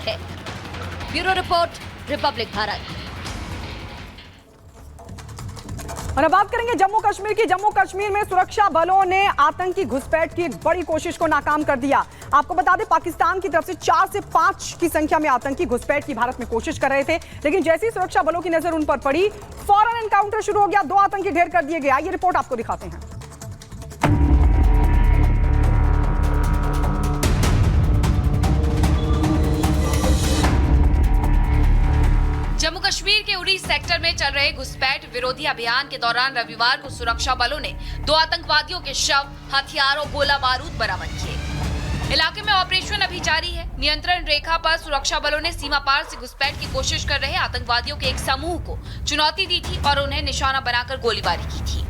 है। Bureau report, Republic Bharat. और अब बात करेंगे जम्मू कश्मीर की। जम्मू कश्मीर में सुरक्षा बलों ने आतंकी घुसपैठ की एक बड़ी कोशिश को नाकाम कर दिया। आपको बता दें, पाकिस्तान की तरफ से 4 से 5 की संख्या में आतंकी घुसपैठ की भारत में कोशिश कर रहे थे, लेकिन जैसे ही सुरक्षा बलों की नजर उन पर पड़ी, फौरन एनकाउंटर शुरू हो गया। 2 आतंकी ढेर कर दिए गए। ये रिपोर्ट आपको दिखाते हैं। जम्मू कश्मीर के उरी सेक्टर में चल रहे घुसपैठ विरोधी अभियान के दौरान रविवार को सुरक्षा बलों ने 2 आतंकवादियों के शव, हथियार और गोला बारूद बरामद किए। इलाके में ऑपरेशन अभी जारी है। नियंत्रण रेखा पर सुरक्षा बलों ने सीमा पार से घुसपैठ की कोशिश कर रहे आतंकवादियों के एक समूह को चुनौती दी थी और उन्हें निशाना बनाकर गोलीबारी की थी।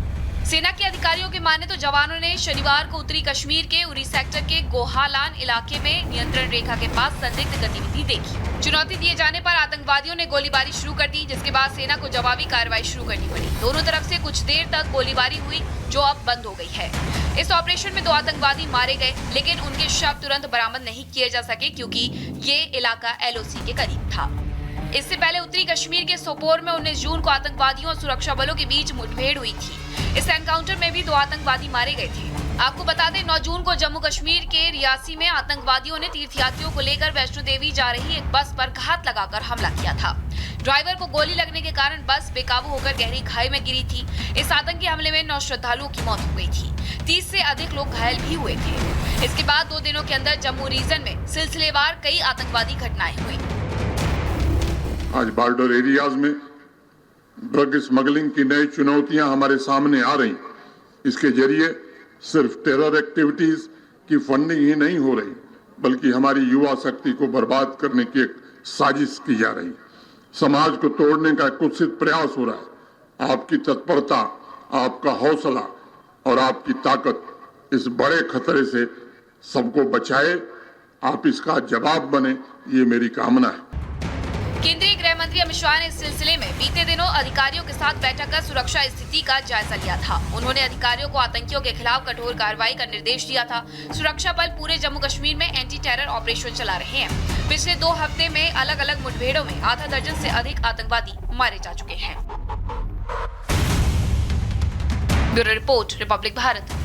सेना के अधिकारियों के माने तो जवानों ने शनिवार को उत्तरी कश्मीर के उरी सेक्टर के गोहालान इलाके में नियंत्रण रेखा के पास संदिग्ध गतिविधि देखी। चुनौती दिए जाने पर आतंकवादियों ने गोलीबारी शुरू कर दी, जिसके बाद सेना को जवाबी कार्रवाई शुरू करनी पड़ी। दोनों तरफ से कुछ देर तक गोलीबारी हुई, जो अब बंद हो गई है। इस ऑपरेशन में 2 आतंकवादी मारे गए, लेकिन उनके शव तुरंत बरामद नहीं किए जा सके क्योंकि ये इलाका LOC के करीब था। इससे पहले उत्तरी कश्मीर के सोपोर में 19 जून को आतंकवादियों और सुरक्षा बलों के बीच मुठभेड़ हुई थी। इस एनकाउंटर में भी 2 आतंकवादी मारे गए थे। आपको बता दें, 9 जून को जम्मू कश्मीर के रियासी में आतंकवादियों ने तीर्थयात्रियों को लेकर वैष्णो देवी जा रही एक बस पर घात लगाकर हमला किया था। ड्राइवर को गोली लगने के कारण बस बेकाबू होकर गहरी खाई में गिरी थी। इस आतंकी हमले में 9 श्रद्धालुओं की मौत हो गई थी। 30 से अधिक लोग घायल भी हुए थे। इसके बाद 2 दिनों के अंदर जम्मू रीजन में सिलसिलेवार कई आतंकवादी घटनाएं हुई। आज बॉर्डर एरियाज में ड्रग स्मगलिंग की नई चुनौतियां हमारे सामने आ रही। इसके जरिए सिर्फ टेरर एक्टिविटीज की फंडिंग ही नहीं हो रही, बल्कि हमारी युवा शक्ति को बर्बाद करने की एक साजिश की जा रही। समाज को तोड़ने का कुत्सित प्रयास हो रहा है। आपकी तत्परता, आपका हौसला और आपकी ताकत इस बड़े खतरे से सबको बचाए। आप इसका जवाब बने, ये मेरी कामना है। केंद्रीय गृह मंत्री अमित शाह ने इस सिलसिले में बीते दिनों अधिकारियों के साथ बैठक कर सुरक्षा स्थिति का जायजा लिया था। उन्होंने अधिकारियों को आतंकियों के खिलाफ कठोर कार्रवाई का निर्देश दिया था। सुरक्षा बल पूरे जम्मू कश्मीर में एंटी टेरर ऑपरेशन चला रहे हैं। पिछले 2 हफ्ते में अलग अलग मुठभेड़ों में आधा दर्जन से अधिक आतंकवादी मारे जा चुके हैं। Bureau report, Republic Bharat.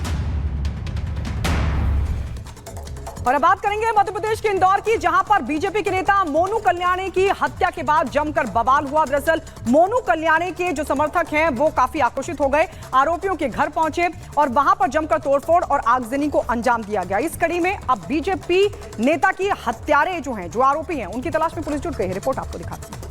और अब बात करेंगे मध्य प्रदेश के इंदौर की, जहां पर बीजेपी के नेता मोनू कल्याणी की हत्या के बाद जमकर बवाल हुआ। दरअसल मोनू कल्याणी के जो समर्थक हैं वो काफी आक्रोशित हो गए, आरोपियों के घर पहुंचे और वहां पर जमकर तोड़फोड़ और आगजनी को अंजाम दिया गया। इस कड़ी में अब बीजेपी नेता की हत्यारे जो हैं, जो आरोपी हैं, उनकी तलाश में पुलिस जुट गई है। रिपोर्ट आपको दिखाते हैं।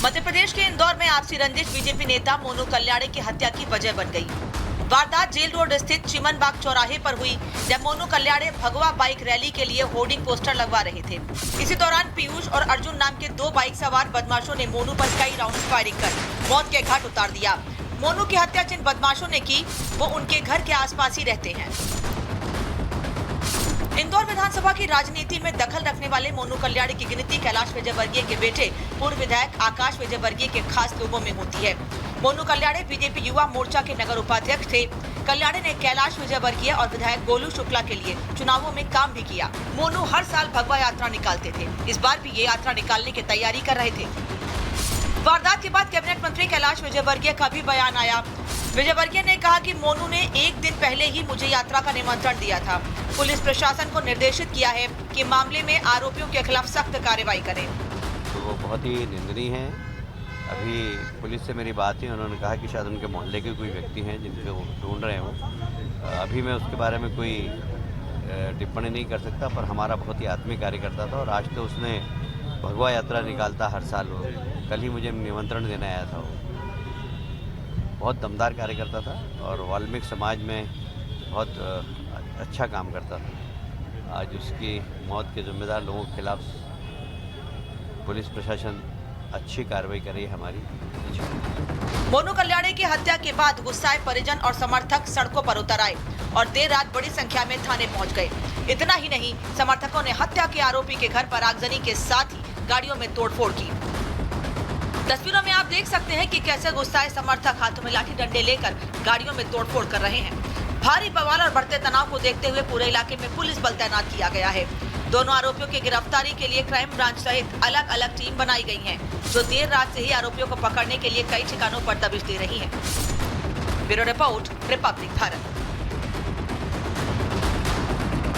मध्य प्रदेश के इंदौर में आपसी रंजिश बीजेपी नेता मोनू कल्याणी की हत्या की वजह बन गई। वारदात जेल रोड स्थित चिमन बाग चौराहे पर हुई, जब मोनू कल्याणी भगवा बाइक रैली के लिए होर्डिंग पोस्टर लगवा रहे थे। इसी दौरान पीयूष और अर्जुन नाम के 2 बाइक सवार बदमाशों ने मोनू पर कई राउंड फायरिंग कर मौत के घाट उतार दिया। मोनू की हत्या जिन बदमाशों ने की, वो उनके घर के आसपास ही रहते हैं। इंदौर विधानसभा की राजनीति में दखल रखने वाले मोनू कल्याणी की गिनती कैलाश विजयवर्गीय के बेटे पूर्व विधायक आकाश विजयवर्गीय के खास लोगों में होती है। मोनू कल्याणी बीजेपी युवा मोर्चा के नगर उपाध्यक्ष थे। कल्याणी ने कैलाश विजयवर्गीय और विधायक गोलू शुक्ला के लिए चुनावों में काम भी किया। मोनू हर साल भगवा यात्रा निकालते थे। इस बार भी ये यात्रा निकालने की तैयारी कर रहे थे। वारदात के बाद कैबिनेट मंत्री कैलाश विजयवर्गीय का भी बयान आया। विजयवर्गीय ने कहा कि मोनू ने 1 दिन पहले ही मुझे यात्रा का निमंत्रण दिया था। पुलिस प्रशासन को निर्देशित किया है कि मामले में आरोपियों के खिलाफ सख्त कार्रवाई करें। तो बहुत ही निंदनीय है। अभी पुलिस से मेरी बात हुई, उन्होंने कहा कि शायद उनके मोहल्ले के कोई व्यक्ति हैं जिनको वो ढूंढ रहे हों। अभी मैं उसके बारे में कोई टिप्पणी नहीं कर सकता, पर हमारा बहुत ही आत्मीय कार्यकर्ता था और आज तो उसने भगवा यात्रा निकालता हर साल। वो कल ही मुझे निमंत्रण देने आया था। वो बहुत दमदार कार्यकर्ता था और वाल्मीकि समाज में बहुत अच्छा काम करता था। आज उसकी मौत के जिम्मेदार लोगों के खिलाफ पुलिस प्रशासन अच्छी कार्रवाई कर रही है हमारी। मोनू कल्याणी की हत्या के बाद गुस्साए परिजन और समर्थक सड़कों पर उतर आए और देर रात बड़ी संख्या में थाने पहुंच गए। इतना ही नहीं, समर्थकों ने हत्या के आरोपी के घर पर आगजनी के साथ ही गाड़ियों में तोड़फोड़ की। तस्वीरों में आप देख सकते हैं कि कैसे गुस्साए समर्थक हाथों में लाठी डंडे लेकर गाड़ियों में तोड़फोड़ कर रहे हैं। भारी बवाल और बढ़ते तनाव को देखते हुए पूरे इलाके में पुलिस बल तैनात किया गया है। दोनों आरोपियों की गिरफ्तारी के लिए क्राइम ब्रांच सहित अलग अलग टीम बनाई गई है, जो देर रात से ही आरोपियों को पकड़ने के लिए कई ठिकानों पर दबिश दे रही है। Bureau report, Republic Bharat.